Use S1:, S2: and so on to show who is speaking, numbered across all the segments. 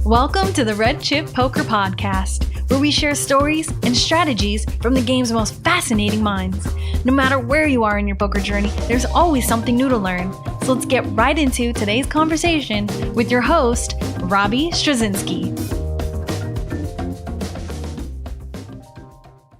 S1: Welcome to the Red Chip Poker Podcast, where we share stories and strategies from the game's most fascinating minds. No matter where you are in your poker journey, there's always something new to learn. So let's get right into today's conversation with your host, Robbie Straczynski.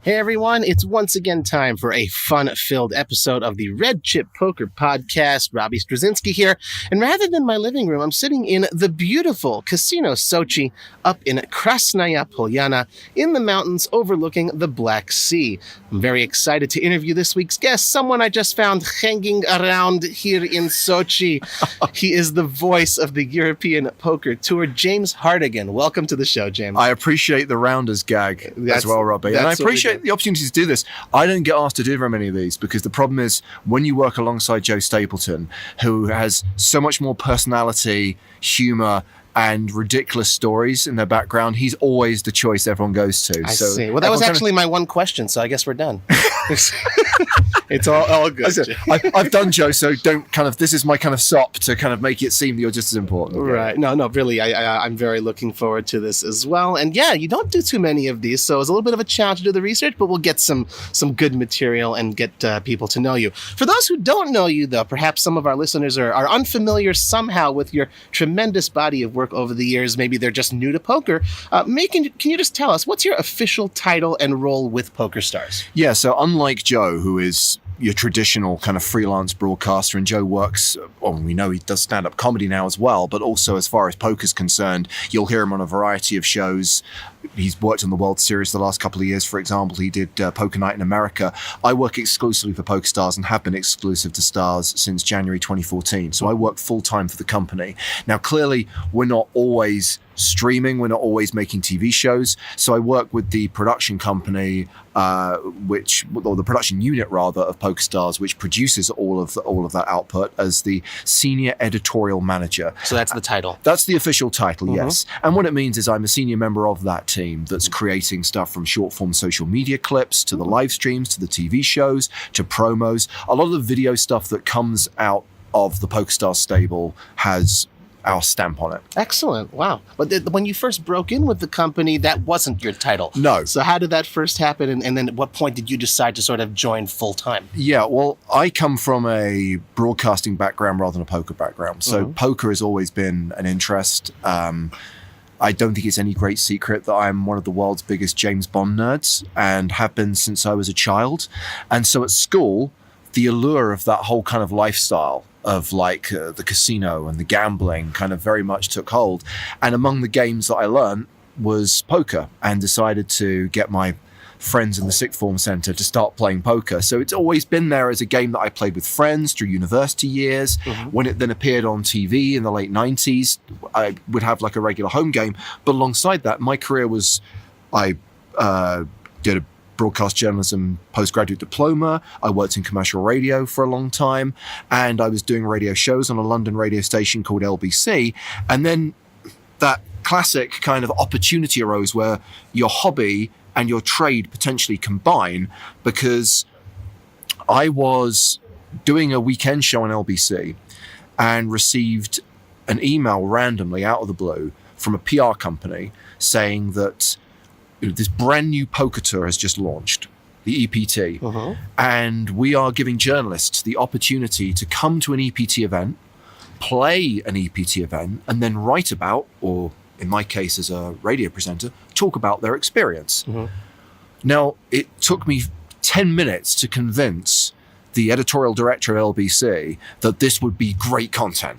S2: Hey everyone, it's once again time for a fun-filled episode of the Red Chip Poker Podcast. Robbie Straczynski here, and rather than my living room, I'm sitting in the beautiful Casino Sochi up in Krasnaya Polyana in the mountains overlooking the Black Sea. I'm very excited to interview this week's guest, someone I just found hanging around here in Sochi. He is the voice of the European Poker Tour, James Hartigan. Welcome to the show, James.
S3: I appreciate the rounders gag as well, Robbie, and I appreciate the opportunity to do this. I don't get asked to do very many of these because the problem is when you work alongside Joe Stapleton, who has so much more personality, humor, and ridiculous stories in their background, he's always the choice everyone goes to.
S2: I see. Well, that was actually my one question, so I guess we're done. It's all good.
S3: I've done Joe, so don't this is my kind of sop to kind of make it seem that you're just as important.
S2: Right. No, really, I'm very looking forward to this as well. And yeah, you don't do too many of these, so it's a little bit of a challenge to do the research, but we'll get some good material and get people to know you. For those who don't know you, though, perhaps some of our listeners are unfamiliar somehow with your tremendous body of work over the years. Maybe they're just new to poker. Can you just tell us, what's your official title and role with PokerStars?
S3: Yeah, so unlike Joe, who is your traditional kind of freelance broadcaster, and Joe works, we know he does stand-up comedy now as well, but also as far as poker's concerned, you'll hear him on a variety of shows. He's worked on the World Series the last couple of years, for example. He did Poker Night in America. I work exclusively for PokerStars and have been exclusive to Stars since January 2014. So I work full-time for the company. Now, clearly, we're not always streaming. We're not always making TV shows. So I work with the production company, or the production unit rather, of PokerStars, which produces all of that output, as the senior editorial manager.
S2: So that's the title.
S3: That's the official title, yes. And what it means is I'm a senior member of that team that's creating stuff from short form social media clips to the live streams to the TV shows to promos. A lot of the video stuff that comes out of the PokerStars stable has our stamp on it.
S2: Excellent. Wow. But when you first broke in with the company, that wasn't your title.
S3: No.
S2: So how did that first happen? And then at what point did you decide to sort of join full time?
S3: Yeah, well, I come from a broadcasting background rather than a poker background. So poker has always been an interest. I don't think it's any great secret that I'm one of the world's biggest James Bond nerds and have been since I was a child. And so at school, the allure of that whole kind of lifestyle of the casino and the gambling kind of very much took hold. And among the games that I learned was poker, and decided to get my friends in the sixth form center to start playing poker. So it's always been there as a game that I played with friends through university years. When it then appeared on TV in the late 90s, I would have like a regular home game. But alongside that, my career was, I did a broadcast journalism postgraduate diploma. I worked in commercial radio for a long time, and I was doing radio shows on a London radio station called LBC. And then that classic kind of opportunity arose where your hobby and your trade potentially combine, because I was doing a weekend show on LBC and received an email randomly out of the blue from a PR company saying that this brand new poker tour has just launched, the EPT, and we are giving journalists the opportunity to come to an EPT event, play an EPT event, and then write about, or in my case as a radio presenter, talk about their experience. Now, it took me 10 minutes to convince the editorial director of LBC that this would be great content.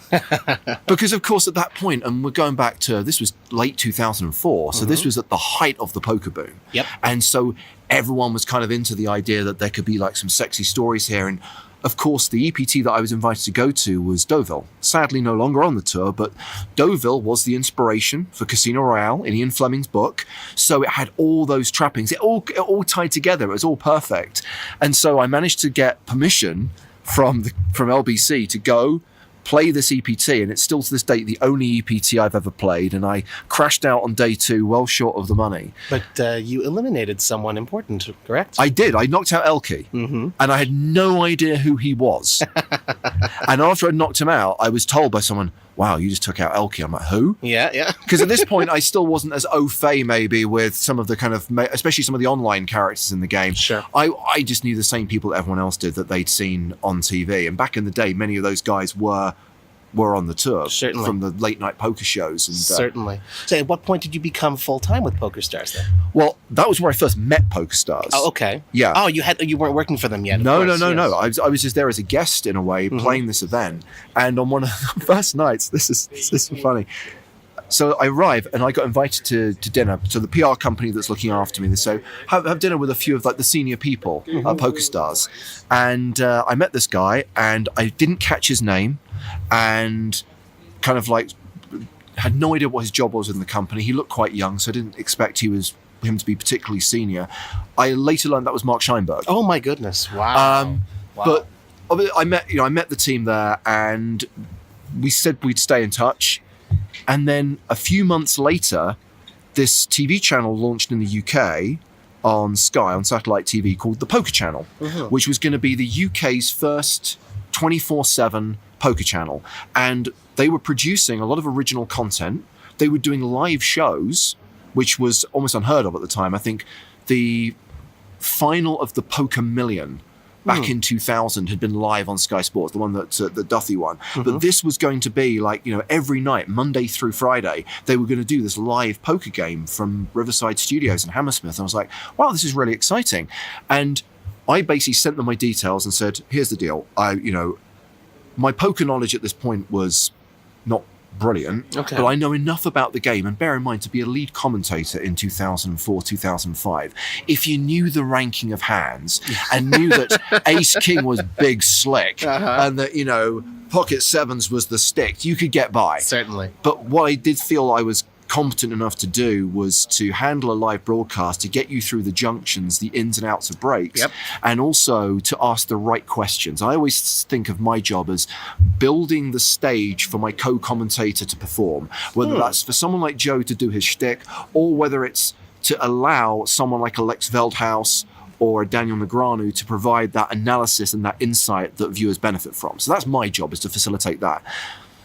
S3: Because of course at that point, and we're going back to, this was late 2004, so this was at the height of the poker boom. And so everyone was kind of into the idea that there could be like some sexy stories here. And of course, the EPT that I was invited to go to was Deauville. Sadly, no longer on the tour, but Deauville was the inspiration for Casino Royale in Ian Fleming's book. So it had all those trappings. It all tied together. It was all perfect. And so I managed to get permission from LBC to go play this EPT, and it's still to this date the only EPT I've ever played, and I crashed out on day 2 well short of the money.
S2: But you eliminated someone important, correct?
S3: I did. I knocked out Elke, and I had no idea who he was. And after I knocked him out, I was told by someone, wow, you just took out Elkie. I'm like, who?
S2: Yeah.
S3: Because at this point, I still wasn't as au fait maybe with some of the kind of, especially some of the online characters in the game.
S2: Sure.
S3: I just knew the same people that everyone else did that they'd seen on TV. And back in the day, many of those guys were on the tour.
S2: Certainly.
S3: From the late night poker shows. And,
S2: Certainly. So at what point did you become full-time with PokerStars then?
S3: Well, that was where I first met PokerStars.
S2: Oh, okay.
S3: Yeah.
S2: Oh, you weren't working for them yet.
S3: No. I was just there as a guest in a way, playing this event. And on one of the first nights, this is funny. So I arrive and I got invited to dinner. So the PR company that's looking after me, they say, have dinner with a few of like the senior people at PokerStars. And I met this guy and I didn't catch his name and kind of like had no idea what his job was in the company. He looked quite young, so I didn't expect him to be particularly senior. I later learned that was Mark Scheinberg.
S2: Oh my goodness! Wow.
S3: But I met the team there, and we said we'd stay in touch. And then a few months later, this TV channel launched in the UK on Sky, on satellite TV, called the Poker Channel, which was going to be the UK's first 24/7 poker channel. And they were producing a lot of original content. They were doing live shows, which was almost unheard of at the time. I think the final of the Poker Million back in 2000 had been live on Sky Sports, the one that Duffy won. But this was going to be like, every night, Monday through Friday, they were going to do this live poker game from Riverside Studios in Hammersmith. And I was like, wow, this is really exciting. And I basically sent them my details and said, here's the deal. My poker knowledge at this point was not brilliant, but I know enough about the game. And bear in mind, to be a lead commentator in 2004, 2005, if you knew the ranking of hands and knew that Ace King was big slick and that, pocket sevens was the stick, you could get by.
S2: Certainly.
S3: But what I did feel I was competent enough to do was to handle a live broadcast, to get you through the junctions, the ins and outs of breaks, and also to ask the right questions. I always think of my job as building the stage for my co-commentator to perform, whether that's for someone like Joe to do his shtick, or whether it's to allow someone like a Lex Veldhaus or a Daniel Negreanu to provide that analysis and that insight that viewers benefit from. So that's my job, is to facilitate that.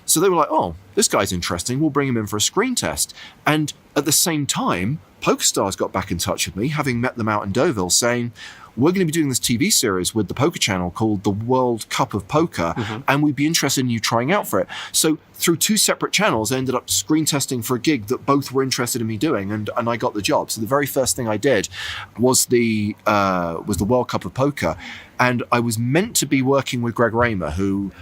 S3: So they were like, oh, this guy's interesting. We'll bring him in for a screen test. And at the same time, PokerStars got back in touch with me, having met them out in Deauville, saying, we're going to be doing this TV series with the Poker Channel called The World Cup of Poker, and we'd be interested in you trying out for it. So through two separate channels, I ended up screen testing for a gig that both were interested in me doing, and I got the job. So the very first thing I did was the World Cup of Poker. And I was meant to be working with Greg Raymer, who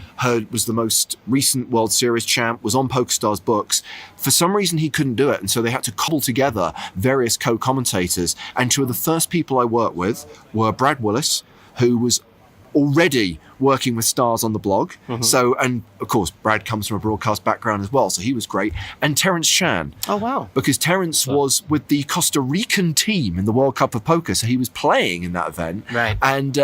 S3: was the most recent World Series champ, was on PokerStars books. For some reason, he couldn't do it. And so they had to cobble together various co-commentators. And two of the first people I worked with were Brad Willis, who was already working with stars on the blog. So, and of course, Brad comes from a broadcast background as well, so he was great. And Terence Chan.
S2: Oh, wow.
S3: Because Terence was with the Costa Rican team in the World Cup of Poker, so he was playing in that event.
S2: Right.
S3: And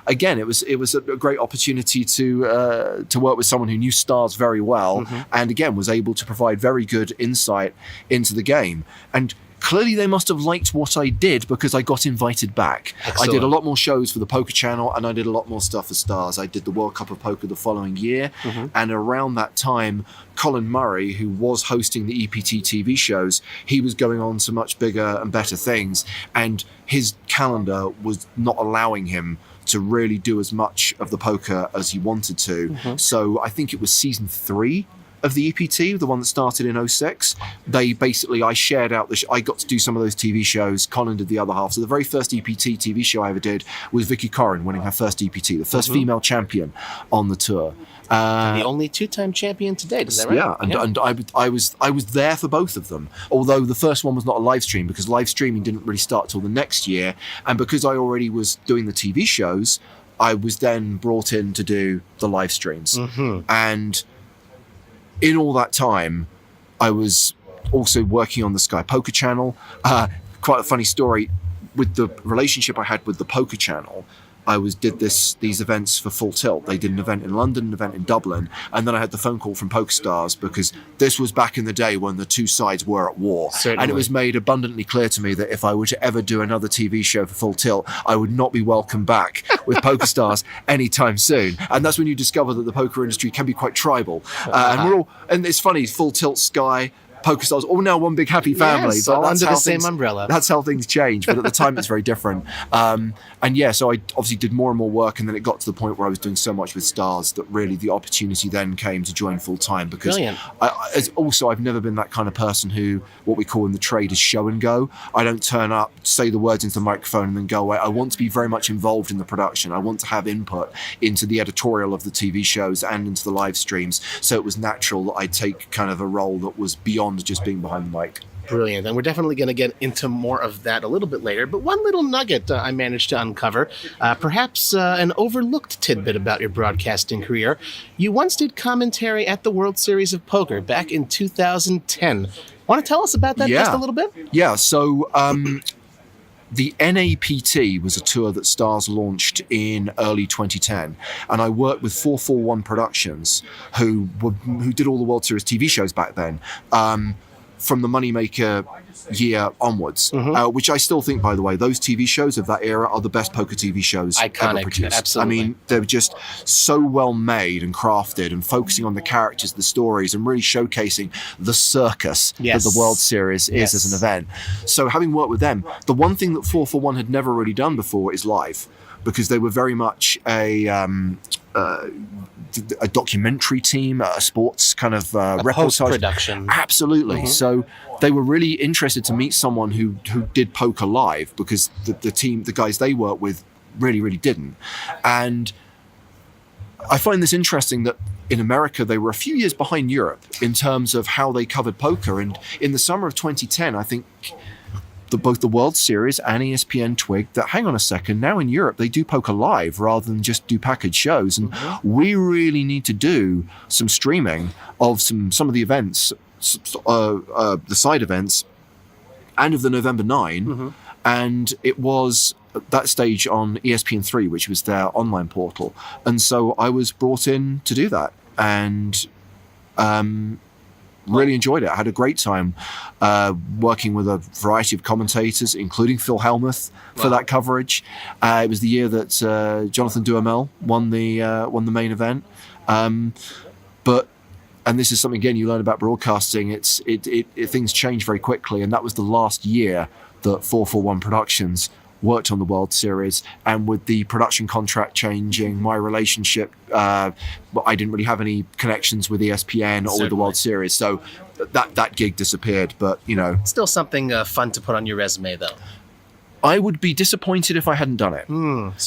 S3: again, it was a great opportunity to work with someone who knew stars very well, and again, was able to provide very good insight into the game. And clearly they must have liked what I did, because I got invited back.
S2: Excellent.
S3: I did a lot more shows for the Poker Channel, and I did a lot more stuff for Stars. I did the World Cup of Poker the following year, and around that time, Colin Murray, who was hosting the EPT TV shows, he was going on to much bigger and better things, and his calendar was not allowing him to really do as much of the poker as he wanted to. So I think it was season 3 of the EPT, the one that started in 06. I shared out I got to do some of those TV shows. Colin did the other half. So the very first EPT TV show I ever did was Vicky Corrin winning her first EPT, the first female champion on the tour.
S2: The only 2-time champion to date, is that right?
S3: Yeah, and I was there for both of them. Although the first one was not a live stream, because live streaming didn't really start till the next year. And because I already was doing the TV shows, I was then brought in to do the live streams. And in all that time, I was also working on the Sky Poker Channel. Quite a funny story with the relationship I had with the Poker Channel. did these events for Full Tilt. They did an event in London, an event in Dublin, and then I had the phone call from PokerStars because this was back in the day when the two sides were at war.
S2: Certainly.
S3: And it was made abundantly clear to me that if I were to ever do another TV show for Full Tilt, I would not be welcome back with PokerStars anytime soon. And that's when you discover that the poker industry can be quite tribal. And it's funny, Full Tilt, Sky, PokerStars, all now one big happy family.
S2: Yes,
S3: but
S2: all
S3: that's
S2: under
S3: how
S2: the same
S3: things-
S2: umbrella.
S3: That's how things change. But at the time, it's very different. So I obviously did more and more work, and then it got to the point where I was doing so much with Stars that really the opportunity then came to join full time. Because
S2: Brilliant.
S3: I've never been that kind of person who, what we call in the trade, is show and go. I don't turn up, say the words into the microphone, and then go away. I want to be very much involved in the production. I want to have input into the editorial of the TV shows and into the live streams. So it was natural that I'd take kind of a role that was beyond just being behind the mic.
S2: Brilliant. And we're definitely going to get into more of that a little bit later. But one little nugget I managed to uncover, perhaps an overlooked tidbit about your broadcasting career. You once did commentary at the World Series of Poker back in 2010. Want to tell us about that just a little bit?
S3: Yeah. So the NAPT was a tour that Stars launched in early 2010, and I worked with 441 Productions, who did all the World Series TV shows back then. From the Moneymaker year onwards, which I still think, by the way, those TV shows of that era are the best poker TV shows ever produced.
S2: Absolutely.
S3: I mean, they're just so well made and crafted and focusing on the characters, the stories, and really showcasing the circus that the World Series is as an event. So having worked with them, the one thing that 441 had never really done before is live, because they were very much a documentary team, a sports kind of reportage
S2: post-production.
S3: Absolutely. So they were really interested to meet someone who did poker live, because the guys they worked with really didn't. And I find this interesting that in America they were a few years behind Europe in terms of how they covered poker. And in the summer of 2010, I think both the World Series and ESPN twigged that, hang on a second, now in Europe they do poker live rather than just do package shows, and we really need to do some streaming of some of the events, the side events, and of the November 9. And it was at that stage on ESPN3, which was their online portal, and so I was brought in to do that, and really enjoyed it. I had a great time working with a variety of commentators, including Phil Hellmuth, for that coverage. It was the year that Jonathan Duhamel won the main event. And this is something, again, you learn about broadcasting. Things change very quickly, and that was the last year that 441 Productions worked on the World Series. And with the production contract changing, my relationship, I didn't really have any connections with ESPN or with the World Series, so that gig disappeared. But
S2: Still something fun to put on your resume, though.
S3: I would be disappointed if I hadn't done it.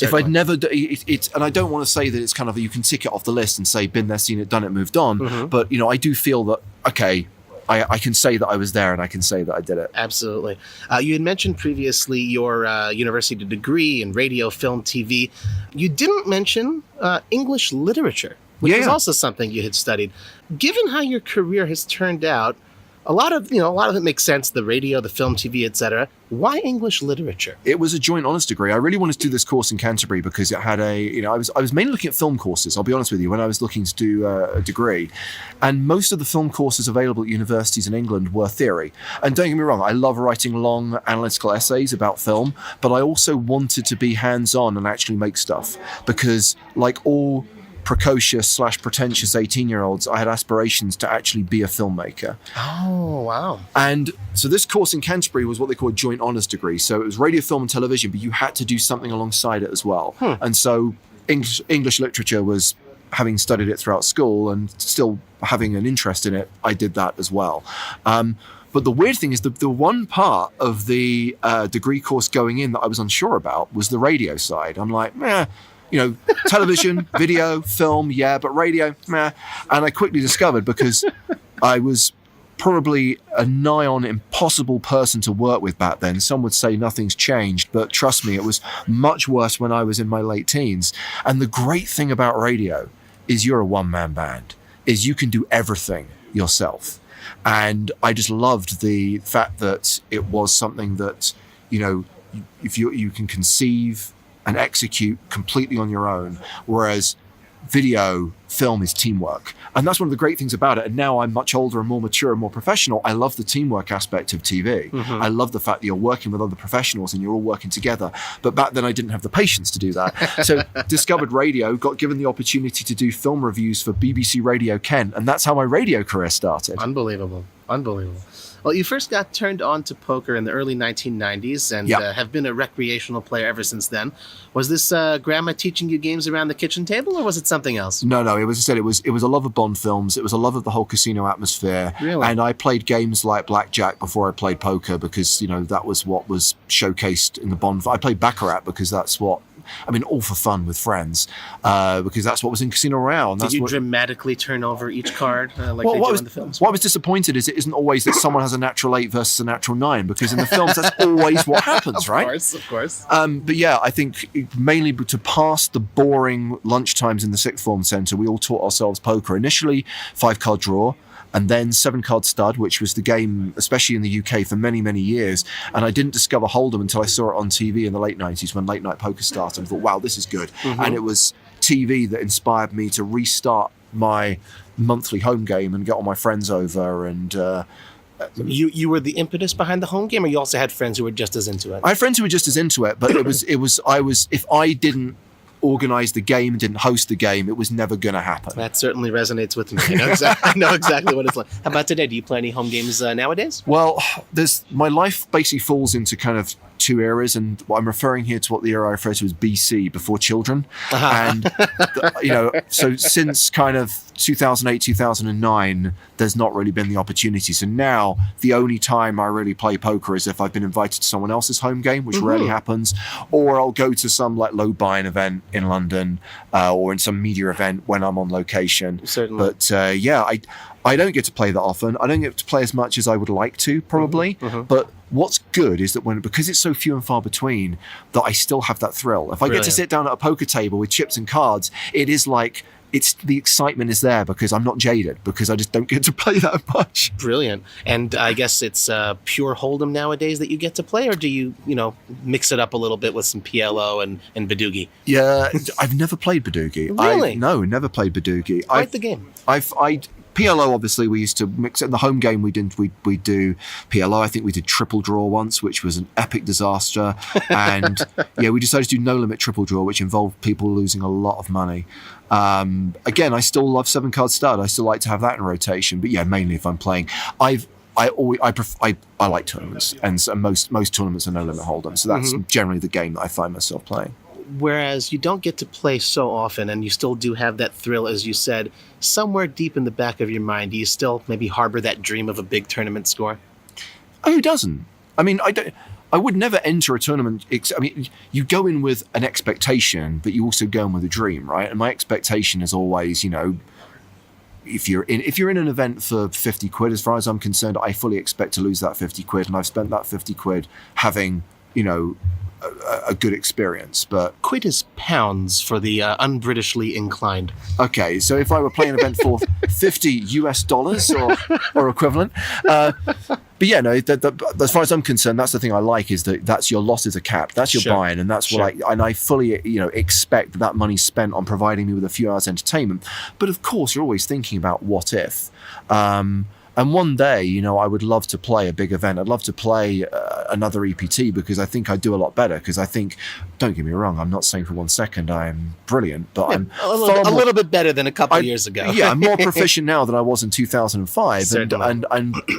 S3: If I'd never, and I don't want to say that it's kind of you can tick it off the list and say been there, seen it, done it, moved on. But I do feel that I can say that I was there, and I can say that I did it.
S2: Absolutely. You had mentioned previously your university degree in radio, film, TV. You didn't mention English literature, which is also something you had studied. Given how your career has turned out, a lot of it makes sense, the radio, the film, TV, etc. Why English literature?
S3: It was a joint honours degree. I really wanted to do this course in Canterbury because it had I was mainly looking at film courses, I'll be honest with you, when I was looking to do a degree. And most of the film courses available at universities in England were theory. And don't get me wrong, I love writing long analytical essays about film, but I also wanted to be hands-on and actually make stuff, because like all precocious / pretentious 18-year-olds, I had aspirations to actually be a filmmaker.
S2: Oh, wow.
S3: And so this course in Canterbury was what they call a joint honours degree. So it was radio, film and television, but you had to do something alongside it as well. And so English literature was, having studied it throughout school and still having an interest in it, I did that as well. But the weird thing is the one part of the degree course going in that I was unsure about was the radio side. I'm like, television, video, film, but radio, meh. And I quickly discovered, because I was probably a nigh on impossible person to work with back then. Some would say nothing's changed, but trust me, it was much worse when I was in my late teens. And the great thing about radio is you're a one-man band, is you can do everything yourself. And I just loved the fact that it was something that, if you can conceive, and execute completely on your own, whereas film is teamwork. And that's one of the great things about it. And now I'm much older and more mature and more professional. I love the teamwork aspect of TV. I love the fact that you're working with other professionals and you're all working together. But back then I didn't have the patience to do that. So discovered radio, got given the opportunity to do film reviews for BBC Radio Kent. And that's how my radio career started.
S2: Unbelievable. Well, you first got turned on to poker in the early 1990s and have been a recreational player ever since then. Was this grandma teaching you games around the kitchen table, or was it something else?
S3: No. It was, as I said, it was a love of Bond films. It was a love of the whole casino atmosphere.
S2: Really?
S3: And I played games like blackjack before I played poker because, that was what was showcased in the Bond. I played baccarat because that's what, all for fun with friends, because that's what was in Casino Royale. And
S2: Did you dramatically turn over each card they do in the films?
S3: What I was disappointed is it isn't always that someone has a natural 8 versus a natural 9, because in the films that's always what happens, right?
S2: Of course.
S3: But yeah, I think mainly to pass the boring lunchtimes in the sixth form centre, we all taught ourselves poker. Initially 5-card draw, and then 7-card stud, which was the game, especially in the UK, for many, many years. And I didn't discover Hold'em until I saw it on TV in the late 90s when late night poker started. I thought, wow, this is good. And it was TV that inspired me to restart my monthly home game and get all my friends over. And
S2: you were the impetus behind the home game, or you also had friends who were just as into it?
S3: I had friends who were just as into it, but if I didn't organize the game, didn't host the game, it was never going to happen.
S2: That certainly resonates with me. I know exactly what it's like. How about today? Do you play any home games nowadays?
S3: Well, my life basically falls into kind of two eras, and I'm referring here to what the era I refer to as BC, before children. And so since kind of 2008, 2009, there's not really been the opportunity. So now the only time I really play poker is if I've been invited to someone else's home game, which rarely happens, or I'll go to some like low buy-in event in London, or in some media event when I'm on location.
S2: Certainly.
S3: But I don't get to play that often. I don't get to play as much as I would like to, probably. But what's good is that because it's so few and far between, that I still have that thrill. If I get to sit down at a poker table with chips and cards, it is like, the excitement is there because I'm not jaded, because I just don't get to play that much.
S2: Brilliant. And I guess it's pure Hold'em nowadays that you get to play, or do you, mix it up a little bit with some PLO and Badoogie?
S3: Yeah, I've never played Badoogie.
S2: Really?
S3: No, never played Badoogie.
S2: Quite the game.
S3: PLO, obviously, we used to mix it. In the home game, we do PLO. I think we did triple draw once, which was an epic disaster. And we decided to do no limit triple draw, which involved people losing a lot of money. Again, I still love 7-card stud. I still like to have that in rotation. But yeah, mainly if I'm playing, I like tournaments, and so most tournaments are no limit hold'em. So that's generally the game that I find myself playing.
S2: Whereas you don't get to play so often, and you still do have that thrill, as you said, somewhere deep in the back of your mind, do you still maybe harbor that dream of a big tournament score?
S3: Oh, who doesn't? I would never enter a tournament. You go in with an expectation, but you also go in with a dream, right? And my expectation is always, if you're in an event for 50 quid, as far as I'm concerned, I fully expect to lose that 50 quid, and I've spent that 50 quid having, a good experience. But
S2: quid is pounds for the un-Britishly inclined.
S3: Okay, so if I were playing an event for $50 or equivalent, but yeah, no. As far as I'm concerned, that's the thing I like, is that's your losses are capped. That's your buy-in, and that's what I fully expect that money's spent on providing me with a few hours entertainment. But of course, you're always thinking about what if. And one day, I would love to play a big event. I'd love to play another EPT, because I think I'd do a lot better. Because I think, don't get me wrong, I'm not saying for 1 second I'm brilliant, but I'm
S2: a little bit better than a couple of years ago.
S3: Yeah, I'm more proficient now than I was in 2005. And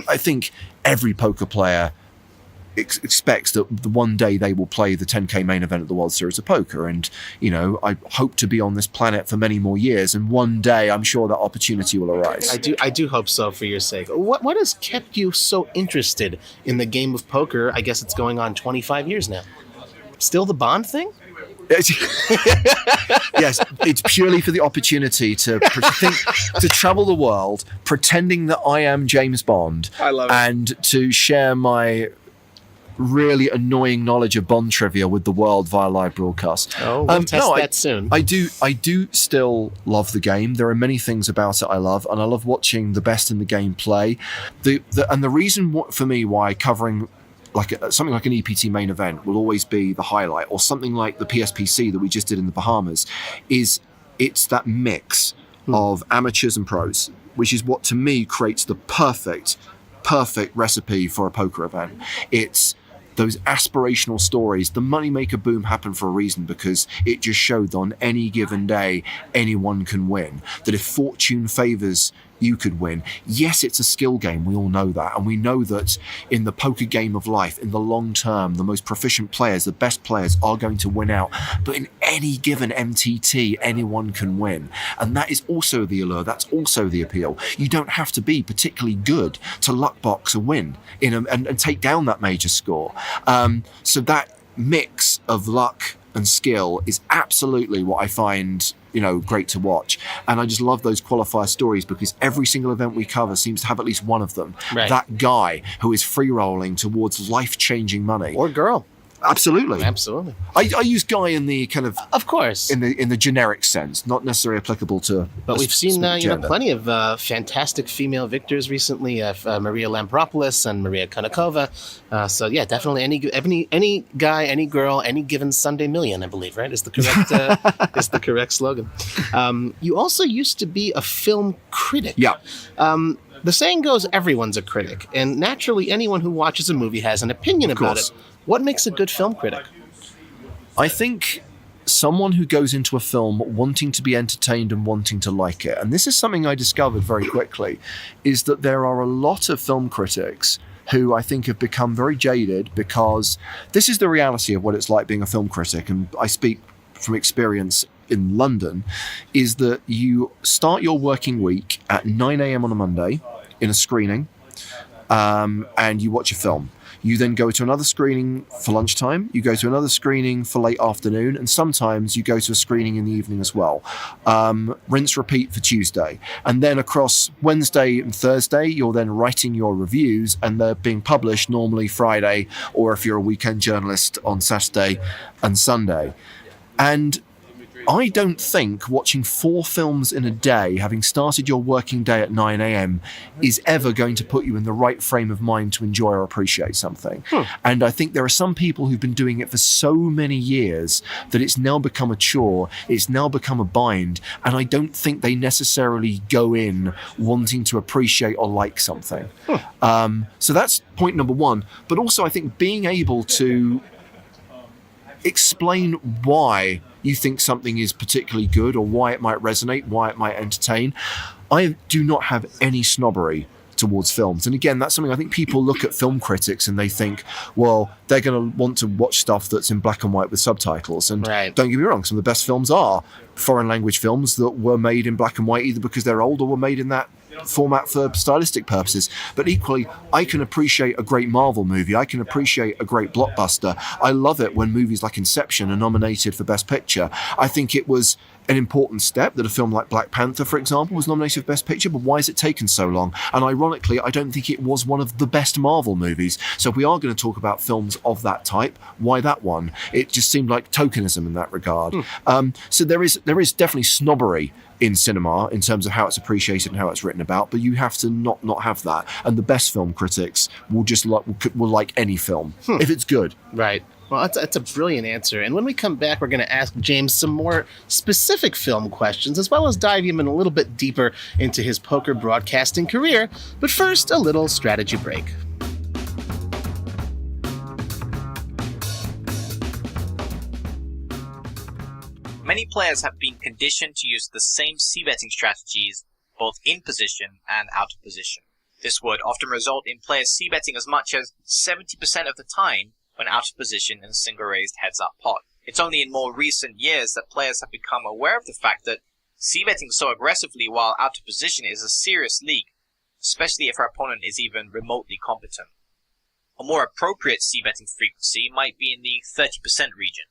S3: I think every poker player expects that one day they will play the 10K main event at the World Series of Poker, and I hope to be on this planet for many more years, and one day I'm sure that opportunity will arise.
S2: I do hope so, for your sake. What has kept you so interested in the game of poker? I guess it's going on 25 years now. Still the Bond thing?
S3: Yes, it's purely for the opportunity to travel the world pretending that I am James Bond.
S2: I love it.
S3: And to share my really annoying knowledge of Bond trivia with the world via live broadcast.
S2: Oh, we'll test that soon.
S3: I do still love the game. There are many things about it I love, and I love watching the best in the game play. And the reason for me why covering something like an EPT main event will always be the highlight, or something like the PSPC that we just did in the Bahamas, it's that mix of amateurs and pros, which is what to me creates the perfect recipe for a poker event. It's those aspirational stories. The Moneymaker boom happened for a reason, because it just showed that on any given day, anyone can win. That if fortune favors, you could win. Yes, it's a skill game. We all know that. And we know that in the poker game of life, in the long term, the most proficient players, the best players are going to win out. But in any given MTT, anyone can win. And that is also the allure. That's also the appeal. You don't have to be particularly good to luck box a win and take down that major score. So that mix of luck and skill is absolutely what I find, great to watch. And I just love those qualifier stories, because every single event we cover seems to have at least one of them. Right. That guy who is free rolling towards life-changing money.
S2: Or girl.
S3: Absolutely. I use guy in the kind
S2: of course,
S3: in the generic sense, not necessarily applicable to.
S2: But we've seen plenty of fantastic female victors recently, Maria Lampropoulos and Maria Konnikova. So yeah, definitely any guy, any girl, any given Sunday million, I believe, right, is the correct is the correct slogan. You also used to be a film critic.
S3: Yeah.
S2: The saying goes, everyone's a critic, and naturally, anyone who watches a movie has an opinion about it. What makes a good film critic?
S3: I think someone who goes into a film wanting to be entertained and wanting to like it. And this is something I discovered very quickly, is that there are a lot of film critics who I think have become very jaded, because this is the reality of what it's like being a film critic. And I speak from experience in London, is that you start your working week at 9 a.m. on a Monday in a screening, and you watch a film. You then go to another screening for lunchtime, you go to another screening for late afternoon, and sometimes you go to a screening in the evening as well. Rinse, repeat for Tuesday. And then across Wednesday and Thursday, you're then writing your reviews, and they're being published normally Friday, or if you're a weekend journalist, on Saturday and Sunday. And I don't think watching 4 films in a day, having started your working day at 9 a.m, is ever going to put you in the right frame of mind to enjoy or appreciate something. And I think there are some people who've been doing it for so many years that it's now become a chore, it's now become a bind, and I don't think they necessarily go in wanting to appreciate or like something. So that's point number one. But also I think being able to explain why you think something is particularly good, or why it might resonate, why it might entertain. I do not have any snobbery towards films. And again, that's something I think people look at film critics and they think, well, they're going to want to watch stuff that's in black and white with subtitles. And Don't get me wrong, some of the best films are foreign language films that were made in black and white, either because they're old or were made in that format for stylistic purposes. But equally, I can appreciate a great Marvel movie. I can appreciate a great blockbuster. I love it when movies like Inception are nominated for Best Picture. I think it was an important step that a film like Black Panther, for example, was nominated for Best Picture, but why has it taken so long? And ironically, I don't think it was one of the best Marvel movies. So if we are going to talk about films of that type, why that one? It just seemed like tokenism in that regard. So there is definitely snobbery in cinema in terms of how it's appreciated and how it's written about, but you have to not have that. And the best film critics will like any film if it's good.
S2: Right. Well, that's a brilliant answer. And when we come back, we're going to ask James some more specific film questions, as well as dive even a little bit deeper into his poker broadcasting career. But first, a little strategy break.
S4: Many players have been conditioned to use the same c-betting strategies both in position and out of position. This would often result in players c-betting as much as 70% of the time when out of position in a single raised heads-up pot. It's only in more recent years that players have become aware of the fact that c-betting so aggressively while out of position is a serious leak, especially if our opponent is even remotely competent. A more appropriate c-betting frequency might be in the 30% region.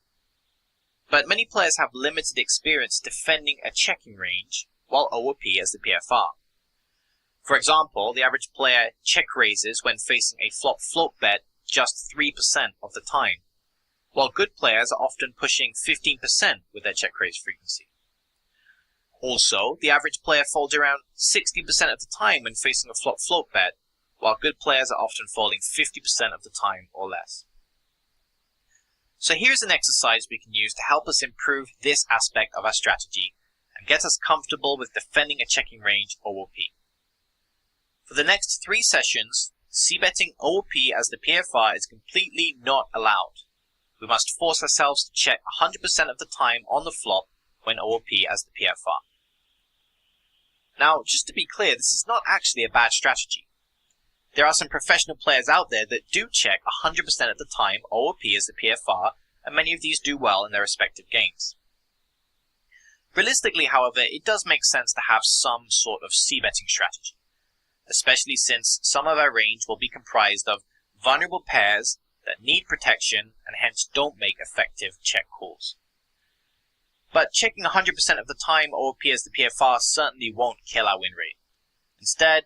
S4: But many players have limited experience defending a checking range while OOP as the PFR. For example, the average player check raises when facing a flop-float bet just 3% of the time, while good players are often pushing 15% with their check raise frequency. Also, the average player folds around 60% of the time when facing a flop-float bet, while good players are often folding 50% of the time or less. So here's an exercise we can use to help us improve this aspect of our strategy and get us comfortable with defending a checking range OOP. For the next 3 sessions, c-betting OOP as the PFR is completely not allowed. We must force ourselves to check 100% of the time on the flop when OOP as the PFR. Now, just to be clear, this is not actually a bad strategy. There are some professional players out there that do check 100% of the time OOP as the PFR, and many of these do well in their respective games. Realistically, however, it does make sense to have some sort of c-betting strategy, especially since some of our range will be comprised of vulnerable pairs that need protection and hence don't make effective check calls. But checking 100% of the time OOP as the PFR certainly won't kill our win rate. Instead,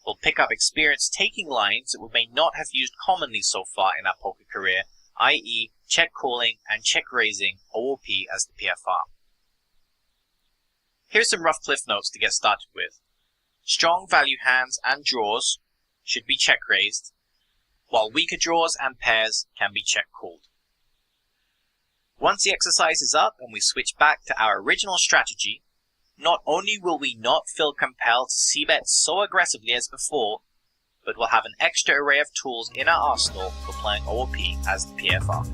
S4: we'll pick up experience taking lines that we may not have used commonly so far in our poker career, i.e. check calling and check raising OOP as the PFR. Here's some rough cliff notes to get started with. Strong value hands and draws should be check raised, while weaker draws and pairs can be check called. Once the exercise is up and we switch back to our original strategy, not only will we not feel compelled to c-bet so aggressively as before, but we'll have an extra array of tools in our arsenal for playing OOP as the PFR.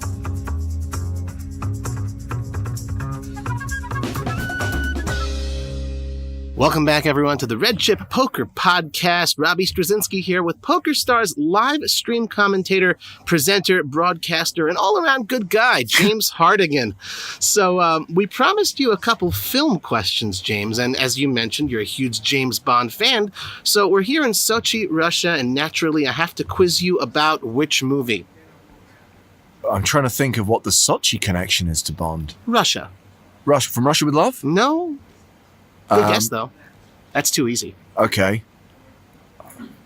S2: Welcome back, everyone, to the Red Chip Poker Podcast. Robbie Straczynski here with PokerStars live stream commentator, presenter, broadcaster, and all-around good guy, James Hartigan. So we promised you a couple film questions, James, and as you mentioned, you're a huge James Bond fan. So we're here in Sochi, Russia, and naturally I have to quiz you about which movie?
S3: I'm trying to think of what the Sochi connection is to Bond.
S2: Russia.
S3: Russia, from Russia with Love?
S2: No. Good guess, though. That's too easy.
S3: Okay.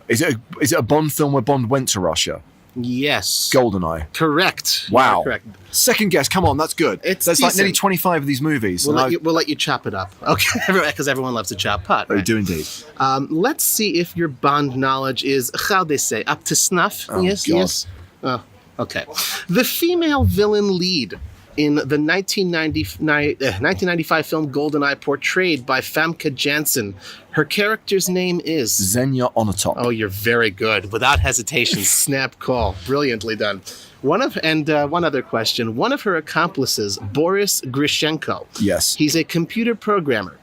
S3: Is it a Bond film where Bond went to Russia?
S2: Yes.
S3: GoldenEye.
S2: Correct.
S3: Wow.
S2: You're correct.
S3: Second guess. Come on, that's good.
S2: It's
S3: There's like
S2: decent.
S3: nearly 25 of these movies.
S2: We'll let you chop it up. Okay, because everyone loves to chop pot.
S3: They
S2: Right?
S3: do indeed.
S2: Let's see if your Bond knowledge is, how they say, up to snuff.
S3: Oh,
S2: Yes,
S3: God.
S2: yes. Oh, okay. The female villain lead in the 1995 film GoldenEye, portrayed by Famke Janssen. Her character's name is...
S3: Xenia Onatop.
S2: Oh, you're very good. Without hesitation, snap call. Brilliantly done. One other question. One of her accomplices, Boris Grishenko.
S3: Yes.
S2: He's a computer programmer.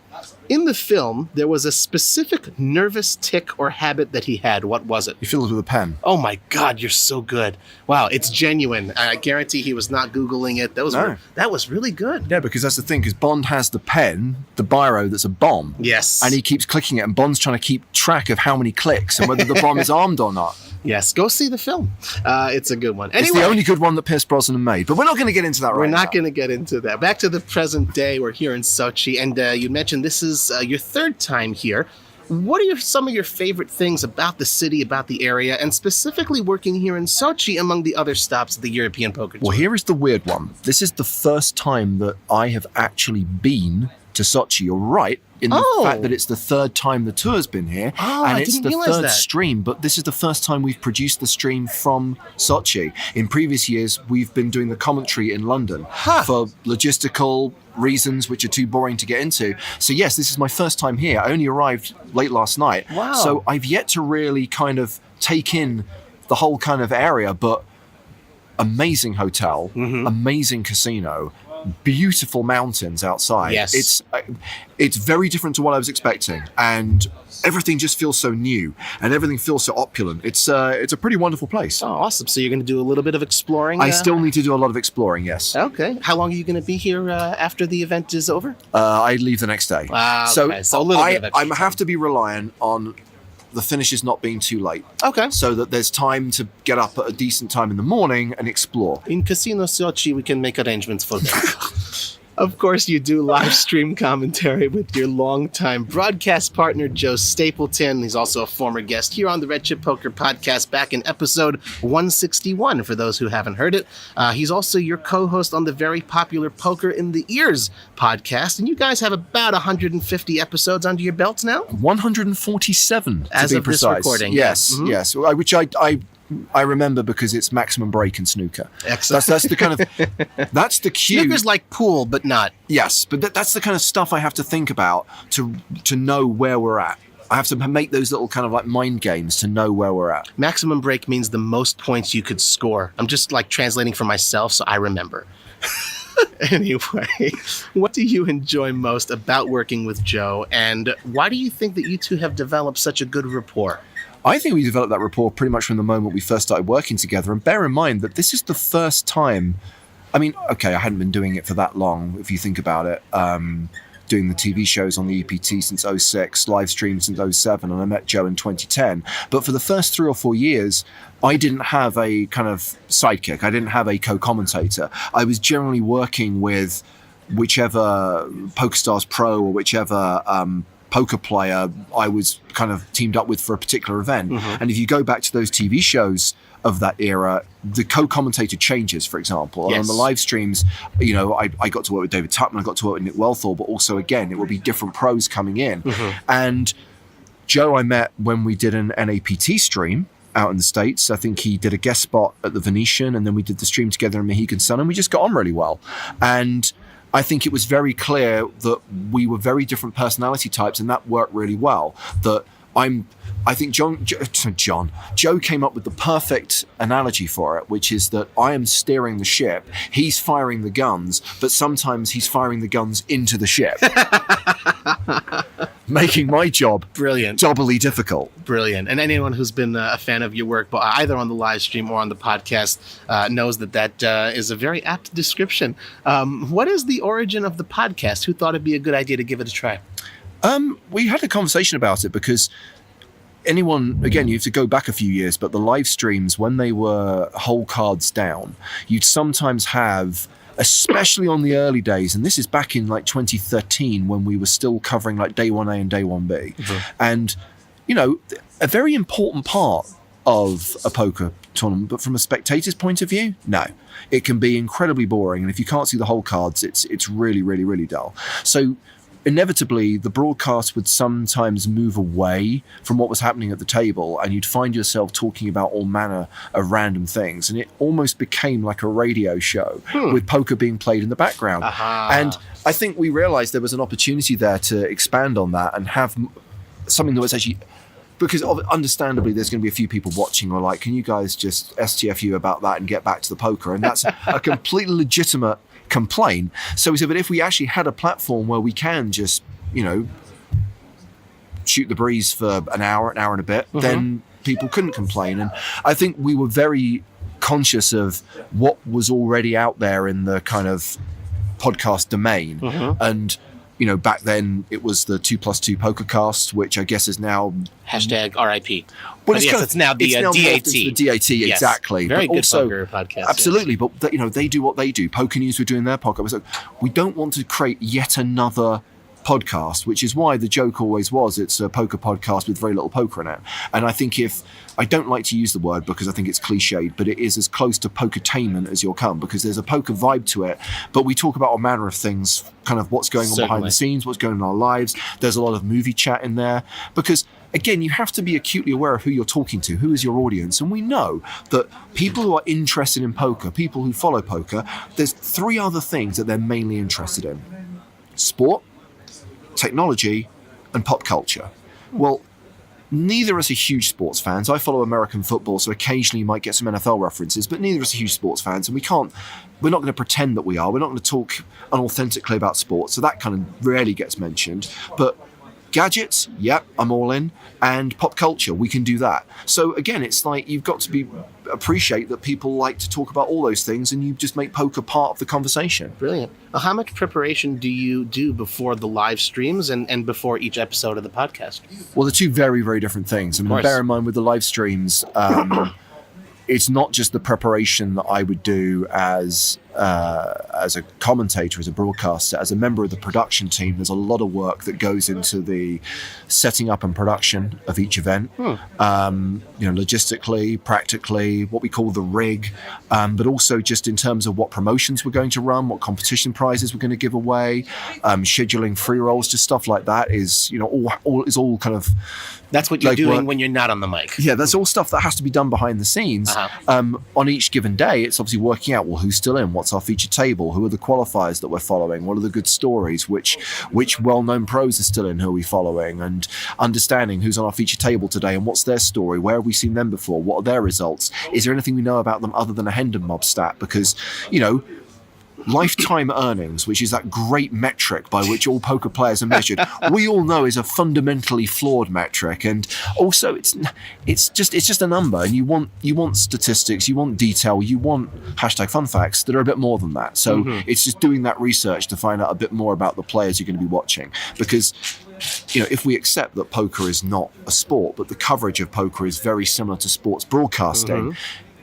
S2: In the film, there was a specific nervous tic or habit that he had. What was it?
S3: He fills with a pen.
S2: Oh my God, you're so good. Wow, it's genuine. I guarantee he was not Googling it. That was really good.
S3: Yeah, because that's the thing, because Bond has the pen, the biro that's a bomb.
S2: Yes.
S3: And he keeps clicking it, and Bond's trying to keep track of how many clicks and whether the bomb is armed or not.
S2: Yes, go see the film. It's a good one.
S3: It's the only good one that Pierce Brosnan made, but we're not going to get into that right now.
S2: We're not going to get into that. Back to the present day. We're here in Sochi, and you mentioned this is your third time here. What are some of your favorite things about the city, about the area, and specifically working here in Sochi among the other stops of the European Poker Tour?
S3: Well, here is the weird one. This is the first time that I have actually been to Sochi. You're right in the fact that it's the third time the tour's been here, and it's the third stream, but this is the first time we've produced the stream from Sochi. In previous years, we've been doing the commentary in London for logistical reasons which are too boring to get into. So yes, this is my first time here. I only arrived late last night.
S2: Wow.
S3: So I've yet to really kind of take in the whole kind of area, but amazing hotel, amazing casino, beautiful mountains outside.
S2: Yes.
S3: It's very different to what I was expecting, and everything just feels so new, and everything feels so opulent. It's a pretty wonderful place.
S2: Oh, awesome. So you're going to do a little bit of exploring?
S3: I still need to do a lot of exploring, yes.
S2: Okay. How long are you going to be here after the event is over?
S3: I leave the next day.
S2: Okay. So a little bit of extra
S3: I have to be relying on the finishes not being too late.
S2: Okay.
S3: So that there's time to get up at a decent time in the morning and explore.
S2: In Casino Sochi, we can make arrangements for that. Of course, you do live stream commentary with your longtime broadcast partner, Joe Stapleton. He's also a former guest here on the Red Chip Poker Podcast back in episode 161, for those who haven't heard it. He's also your co-host on the very popular Poker in the Ears podcast, and you guys have about 150 episodes under your belts now?
S3: 147,
S2: as
S3: to be
S2: of
S3: precise.
S2: This recording.
S3: Yes,
S2: Mm-hmm.
S3: yes. Which I remember because it's maximum break in snooker.
S2: Excellent.
S3: That's the kind of that's the cue.
S2: Snooker's like pool, but not.
S3: Yes, but that's the kind of stuff I have to think about to know where we're at. I have to make those little kind of like mind games to know where we're at.
S2: Maximum break means the most points you could score. I'm just like translating for myself, so I remember. Anyway, what do you enjoy most about working with Joe, and why do you think that you two have developed such a good rapport?
S3: I think we developed that rapport pretty much from the moment we first started working together. And bear in mind that this is the first time, I mean, okay, I hadn't been doing it for that long, if you think about it, doing the TV shows on the EPT since 06, live streams since 07, and I met Joe in 2010. But for the first 3 or 4 years, I didn't have a kind of sidekick. I didn't have a co-commentator. I was generally working with whichever PokerStars Pro or whichever poker player I was kind of teamed up with for a particular event. Mm-hmm. And if you go back to those TV shows of that era, the co-commentator changes, for example. Yes. And on the live streams, you know, I got to work with David Tuckman, I got to work with Nick Wellthall, but also, again, it would be different pros coming in. Mm-hmm. And Joe I met when we did an NAPT stream out in the States. I think he did a guest spot at the Venetian, and then we did the stream together in Mohegan Sun, and we just got on really well. And I think it was very clear that we were very different personality types, and that worked really well. I think Joe came up with the perfect analogy for it, which is that I am steering the ship, he's firing the guns, but sometimes he's firing the guns into the ship. Making my job
S2: brilliant,
S3: doubly difficult.
S2: Brilliant. And anyone who's been a fan of your work, either on the live stream or on the podcast, knows that is a very apt description. What is the origin of the podcast? Who thought it'd be a good idea to give it a try?
S3: We had a conversation about it because anyone, again, you have to go back a few years, but the live streams, when they were whole cards down, you'd sometimes have, especially on the early days, and this is back in like 2013 when we were still covering like day 1A and day 1B. Mm-hmm. And, you know, a very important part of a poker tournament, but from a spectator's point of view, no. It can be incredibly boring, and if you can't see the whole cards, it's really, really, really dull. So inevitably, the broadcast would sometimes move away from what was happening at the table, and you'd find yourself talking about all manner of random things, and it almost became like a radio show with poker being played in the background. And I think we realized there was an opportunity there to expand on that and have something that was actually, because understandably there's going to be a few people watching who are like, can you guys just STFU about that and get back to the poker? And that's a completely legitimate complaint. So we said, but if we actually had a platform where we can just, you know, shoot the breeze for an hour and a bit, then people couldn't complain. And I think we were very conscious of what was already out there in the kind of podcast domain. And, you know, back then it was the 2+2 PokerCast, which I guess is now
S2: hashtag RIP.
S3: Well,
S2: it's now the DAT.
S3: The DAT, yes. Exactly.
S2: Very
S3: but
S2: good
S3: also,
S2: poker podcast.
S3: Absolutely, yes. But you know, they do what they do. Poker News were doing their podcast. So we don't want to create yet another podcast, which is why the joke always was it's a poker podcast with very little poker in it. And I think I don't like to use the word because I think it's cliched, but it is as close to pokertainment as you'll come, because there's a poker vibe to it, but we talk about all manner of things, kind of what's going on behind the scenes, what's going on in our lives. There's a lot of movie chat in there, because again, you have to be acutely aware of who you're talking to, who is your audience. And we know that people who are interested in poker, people who follow poker, there's 3 other things that they're mainly interested in: sport, technology, and pop culture. Well, neither of us are huge sports fans. I follow American football, so occasionally you might get some NFL references, but neither of us are huge sports fans, and we're not going to pretend that we are. We're not going to talk unauthentically about sports, so that kind of rarely gets mentioned. But gadgets, yep, I'm all in. And pop culture, we can do that. So again, it's like you've got to appreciate that people like to talk about all those things, and you just make poker part of the conversation.
S2: Brilliant. Well, how much preparation do you do before the live streams and before each episode of the podcast?
S3: Well, they're 2 very, very different things. I mean, bear in mind with the live streams, it's not just the preparation that I would do as as a commentator, as a broadcaster, as a member of the production team, there's a lot of work that goes into the setting up and production of each event. Logistically, practically, what we call the rig, but also just in terms of what promotions we're going to run, what competition prizes we're going to give away, scheduling free rolls, just stuff like that is all kind of.
S2: That's what you're doing
S3: work.
S2: When you're not on the mic.
S3: Yeah, that's all stuff that has to be done behind the scenes. On each given day, it's obviously working out, well, who's still in? What's our feature table? Who are the qualifiers that we're following? What are the good stories? Which well-known pros are still in? Who are we following? And understanding who's on our feature table today and what's their story? Where have we seen them before? What are their results? Is there anything we know about them other than a Hendon Mob stat? Because, lifetime earnings, which is that great metric by which all poker players are measured, we all know is a fundamentally flawed metric, and also it's just a number, and you want statistics, you want detail, you want #fun facts that are a bit more than that. So it's just doing that research to find out a bit more about the players you're going to be watching, because if we accept that poker is not a sport, but the coverage of poker is very similar to sports broadcasting.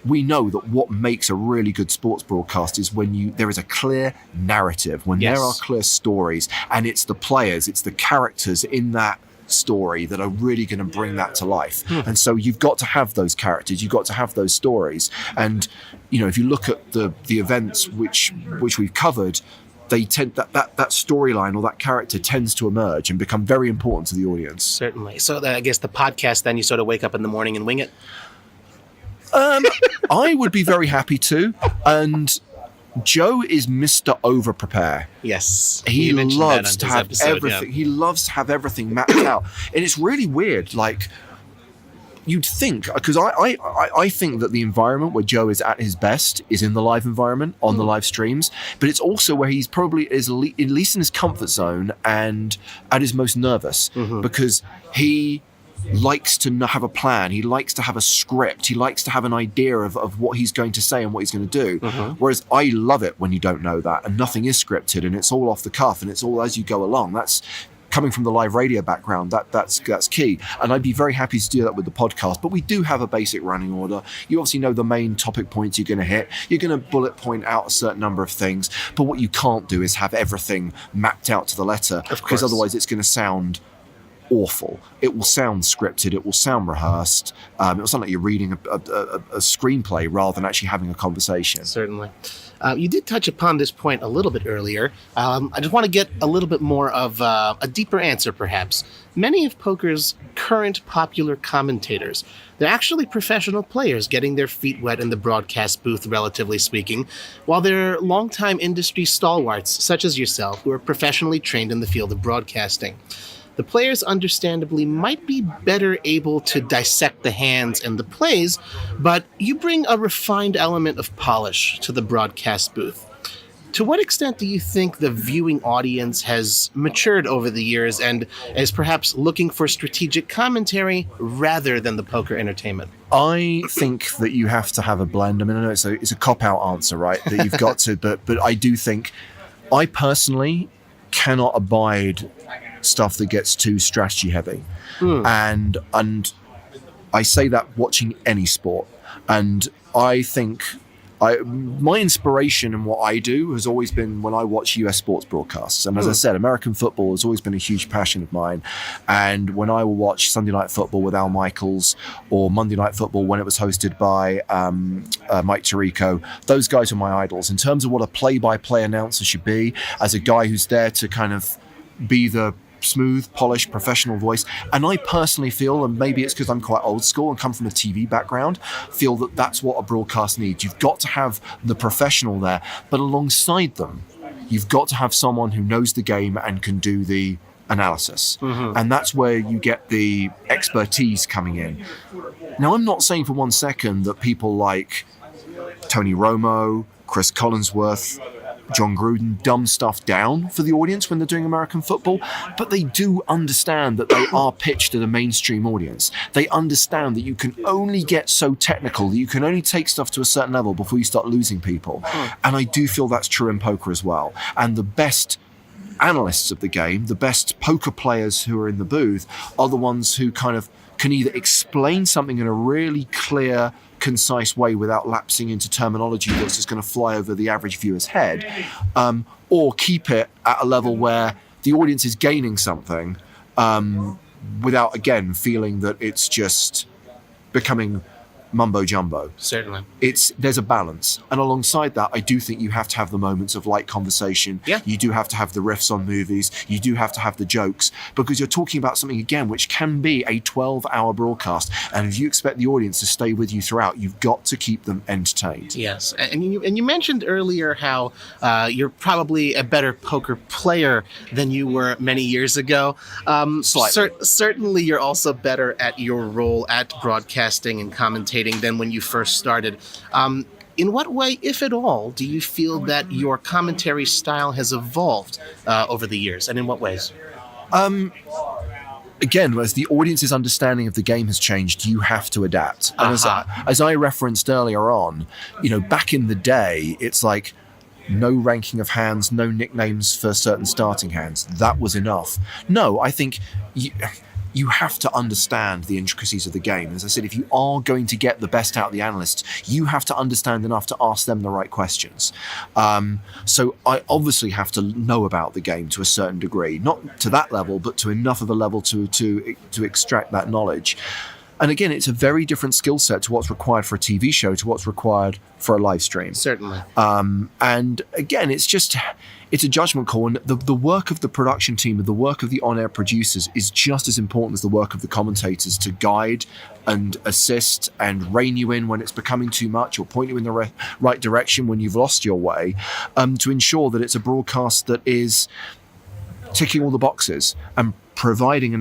S3: We know that what makes a really good sports broadcast is when there is a clear narrative, when there are clear stories, and it's the players, it's the characters in that story that are really going to bring that to life. And so you've got to have those characters, you've got to have those stories. And if you look at the events which we've covered, they tend that storyline or that character tends to emerge and become very important to the audience.
S2: Certainly. So I guess the podcast, then you sort of wake up in the morning and wing it.
S3: I would be very happy to, and Joe is Mr. Over-Prepare.
S2: Yes.
S3: He loves to have everything. He loves to have everything mapped out. And it's really weird, like, you'd think, because I think that the environment where Joe is at his best is in the live environment, on the live streams, but it's also where he's probably is at least in his comfort zone and at his most nervous, because he likes to have a plan, he likes to have a script, he likes to have an idea of what he's going to say and what he's going to do. Whereas I love it when you don't know that and nothing is scripted and it's all off the cuff and it's all as you go along. That's coming from the live radio background, that's key. And I'd be very happy to do that with the podcast. But we do have a basic running order. You obviously know the main topic points you're going to hit. You're going to bullet point out a certain number of things. But what you can't do is have everything mapped out to the letter, because otherwise it's going to sound awful. It will sound scripted, it will sound rehearsed, it will sound like you're reading a screenplay rather than actually having a conversation.
S2: Certainly. You did touch upon this point a little bit earlier. I just want to get a little bit more of a deeper answer, perhaps. Many of poker's current popular commentators, they're actually professional players getting their feet wet in the broadcast booth, relatively speaking, while they're longtime industry stalwarts, such as yourself, who are professionally trained in the field of broadcasting. The players, understandably, might be better able to dissect the hands and the plays, but you bring a refined element of polish to the broadcast booth. To what extent do you think the viewing audience has matured over the years and is perhaps looking for strategic commentary rather than the poker entertainment?
S3: I think that you have to have a blend. I mean, I know it's a cop-out answer, right, that you've got to, but I do think, I personally cannot abide stuff that gets too strategy heavy, and I say that watching any sport, and I think my inspiration in what I do has always been when I watch US sports broadcasts. And as I said, American football has always been a huge passion of mine. And when I will watch Sunday Night Football with Al Michaels or Monday Night Football when it was hosted by Mike Tirico, those guys are my idols in terms of what a play-by-play announcer should be, as a guy who's there to kind of be the smooth, polished, professional voice. And I personally feel, and maybe it's because I'm quite old school and come from a TV background, feel that that's what a broadcast needs. You've got to have the professional there, but alongside them, you've got to have someone who knows the game and can do the analysis. And that's where you get the expertise coming in. Now, I'm not saying for one second that people like Tony Romo, Chris Collinsworth, John Gruden dumb stuff down for the audience when they're doing American football, but they do understand that they are pitched to the mainstream audience. They understand that you can only get so technical, that you can only take stuff to a certain level before you start losing people. And I do feel that's true in poker as well. And the best analysts of the game, the best poker players who are in the booth, are the ones who kind of can either explain something in a really clear, concise way without lapsing into terminology that's just going to fly over the average viewer's head, or keep it at a level where the audience is gaining something without, again, feeling that it's just becoming mumbo jumbo.
S2: Certainly.
S3: There's a balance. And alongside that, I do think you have to have the moments of light conversation.
S2: Yeah.
S3: You do have to have the riffs on movies. You do have to have the jokes, because you're talking about something, again, which can be a 12-hour broadcast. And if you expect the audience to stay with you throughout, you've got to keep them entertained.
S2: Yes. And you mentioned earlier how you're probably a better poker player than you were many years ago.
S3: Slightly.
S2: Certainly you're also better at your role at broadcasting and commentating than when you first started. In what way, if at all, do you feel that your commentary style has evolved over the years, and in what ways?
S3: Again, as the audience's understanding of the game has changed, you have to adapt. And as I referenced earlier on, back in the day, it's like no ranking of hands, no nicknames for certain starting hands. That was enough. No, I think you have to understand the intricacies of the game. As I said, if you are going to get the best out of the analysts, you have to understand enough to ask them the right questions. So I obviously have to know about the game to a certain degree, not to that level, but to enough of a level to extract that knowledge. And again, it's a very different skill set to what's required for a TV show to what's required for a live stream.
S2: Certainly.
S3: And again, it's a judgment call, and the work of the production team and the work of the on-air producers is just as important as the work of the commentators to guide and assist and rein you in when it's becoming too much, or point you in the right direction when you've lost your way, to ensure that it's a broadcast that is ticking all the boxes and providing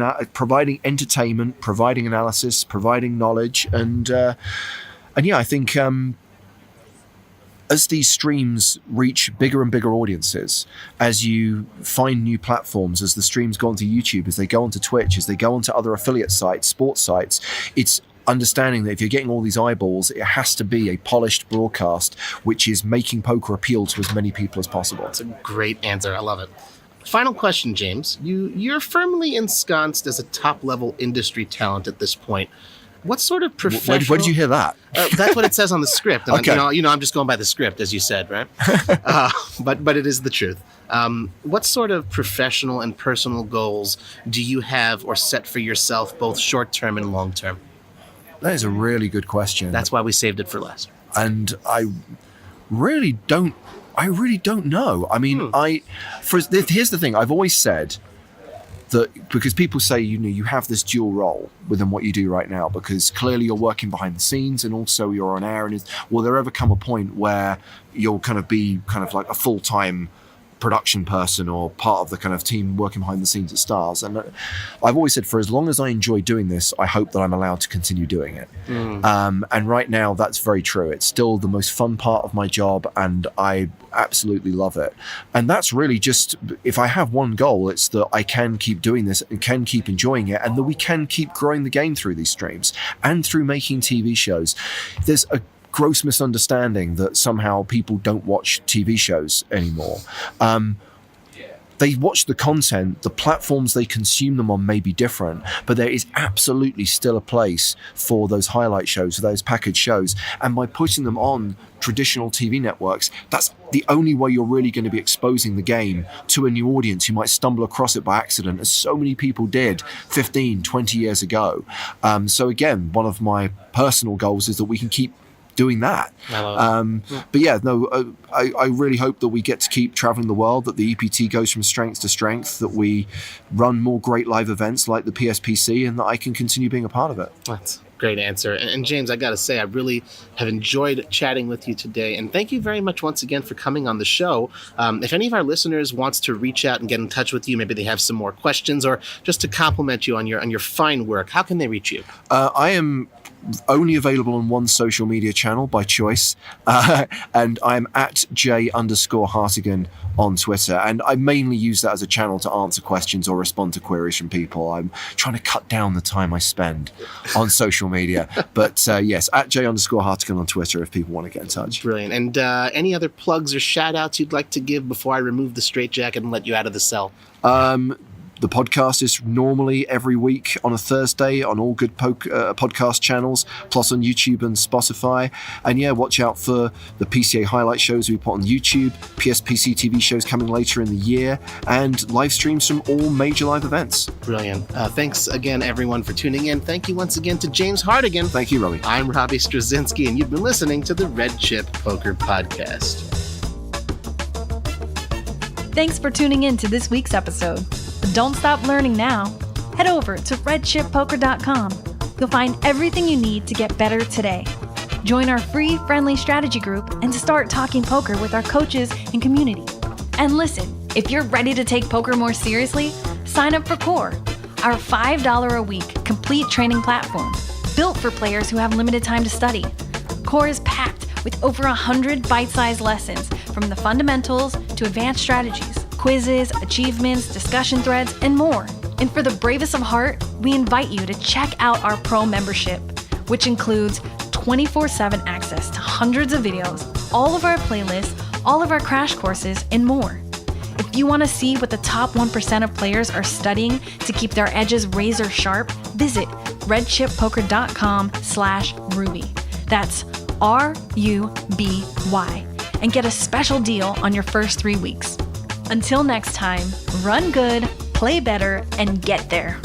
S3: entertainment, providing analysis, providing knowledge, and yeah, I think as these streams reach bigger and bigger audiences, as you find new platforms, as the streams go onto YouTube, as they go onto Twitch, as they go onto other affiliate sites, sports sites, it's understanding that if you're getting all these eyeballs, it has to be a polished broadcast which is making poker appeal to as many people as possible.
S2: That's a great answer. I love it. Final question, James. You're firmly ensconced as a top-level industry talent at this point. What sort of professional...
S3: Where did you hear that?
S2: That's what it says on the script. And
S3: Okay.
S2: I'm just going by the script, as you said, right? But it is the truth. What sort of professional and personal goals do you have or set for yourself, both short-term and long-term?
S3: That is a really good question.
S2: That's why we saved it for last.
S3: And I really don't know. I mean, here's the thing. I've always said that, because people say, you have this dual role within what you do right now, because clearly you're working behind the scenes and also you're on air, and will there ever come a point where you'll be like a full-time production person or part of the kind of team working behind the scenes at Stars? And I've always said, for as long as I enjoy doing this, I hope that I'm allowed to continue doing it. And right now, that's very true. It's still the most fun part of my job, and I absolutely love it. And that's really just, if I have one goal, it's that I can keep doing this and can keep enjoying it, and that we can keep growing the game through these streams and through making TV shows. There's a gross misunderstanding that somehow people don't watch TV shows anymore. They watch the content, the platforms they consume them on may be different, but there is absolutely still a place for those highlight shows, for those package shows. And by putting them on traditional TV networks, that's the only way you're really going to be exposing the game to a new audience who might stumble across it by accident, as so many people did 15, 20 years ago. So again, one of my personal goals is that we can keep doing that. But yeah, no, I really hope that we get to keep traveling the world, that the EPT goes from strength to strength, that we run more great live events like the PSPC, and that I can continue being a part of it.
S2: That's a great answer. And James, I got to say, I really have enjoyed chatting with you today. And thank you very much once again for coming on the show. If any of our listeners wants to reach out and get in touch with you, maybe they have some more questions or just to compliment you on your fine work, how can they reach you?
S3: I am only available on one social media channel by choice, and I'm at @J_Hartigan on Twitter, and I mainly use that as a channel to answer questions or respond to queries from people. I'm trying to cut down the time I spend on social media, but yes, at @J_Hartigan on Twitter if people want to get in touch.
S2: Brilliant. And any other plugs or shout outs you'd like to give before I remove the straitjacket and let you out of the cell?
S3: The podcast is normally every week on a Thursday on all good podcast channels, plus on YouTube and Spotify. And yeah, watch out for the PCA highlight shows we put on YouTube, PSPC TV shows coming later in the year, and live streams from all major live events.
S2: Brilliant. Thanks again, everyone, for tuning in. Thank you once again to James Hartigan.
S3: Thank you, Robbie.
S2: I'm Robbie Straczynski, and you've been listening to the Red Chip Poker Podcast.
S1: Thanks for tuning in to this week's episode. But don't stop learning now. Head over to redchippoker.com. You'll find everything you need to get better today. Join our free, friendly strategy group and start talking poker with our coaches and community. And listen, if you're ready to take poker more seriously, sign up for Core, our $5 a week complete training platform, built for players who have limited time to study. Core is packed with over 100 bite-sized lessons, from the fundamentals to advanced strategies, quizzes, achievements, discussion threads, and more. And for the bravest of heart, we invite you to check out our pro membership, which includes 24/7 access to hundreds of videos, all of our playlists, all of our crash courses, and more. If you want to see what the top 1% of players are studying to keep their edges razor sharp, visit redchippoker.com/Ruby. That's RUBY, and get a special deal on your first 3 weeks. Until next time, run good, play better, and get there.